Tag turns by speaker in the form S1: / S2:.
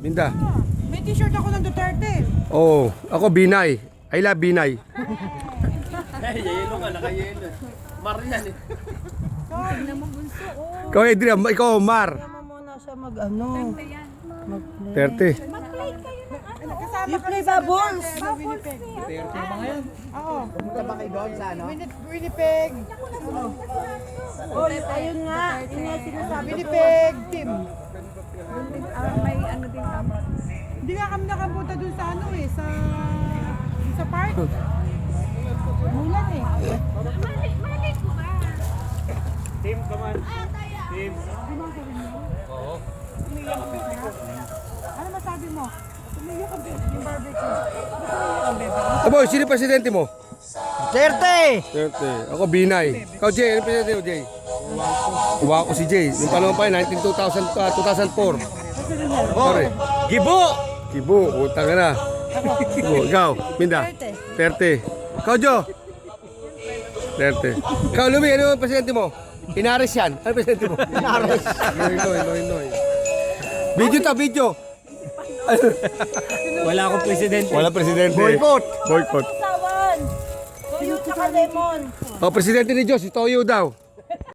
S1: Minda.
S2: May t-shirt ako ng Duterte.
S1: Oo. Ako, Binay. I love Binay.
S3: Yelo ka, naka-yelo. Marian eh.
S2: Huwag na mabunso.
S1: Ikaw, Adrian. Ikaw, Mar.
S2: Tama muna siya mag-ano.
S1: 30.
S2: You play bubbles. Bubbles.
S3: 30 ba ngayon?
S2: Oo.
S3: Pumunta ba kayo doon sa ano?
S2: Winnipeg. Oh, ayun nga. Yun nga sinasabi. Winnipeg team.
S4: May ano din kami.
S2: Hindi nga kami nakapunta dun sa ano eh. Sa park. Mulan eh.
S3: Team, come on. Team. Oo.
S2: Ano masabi mo? Tumiyak ang bebe. Yung barbecue. Tumiyak ang bebe.
S1: Abo, sino presidente mo?
S3: 30!
S1: 30. Ako, Binay. Ikaw, Jay. Ano presidente mo, Jay? Uwa ko si Jay. Yung panahon pa yun, 2004. Sorry.
S3: Gibo!
S1: Kibo, utang ka na. Kibo. Ikaw, Minda. 30. Ikaw, Jo. 30. Ikaw, Lumi, ano yung presidente mo? Inares yan. Ano yung presidente mo? Inares. Noy. Video ta, video.
S3: Wala akong presidente.
S1: Wala presidente.
S3: Boycott.
S1: Boycott.
S2: Sawan. Toyo tsaka lemon.
S1: Oh, presidente ni Diyos, si Toyo daw.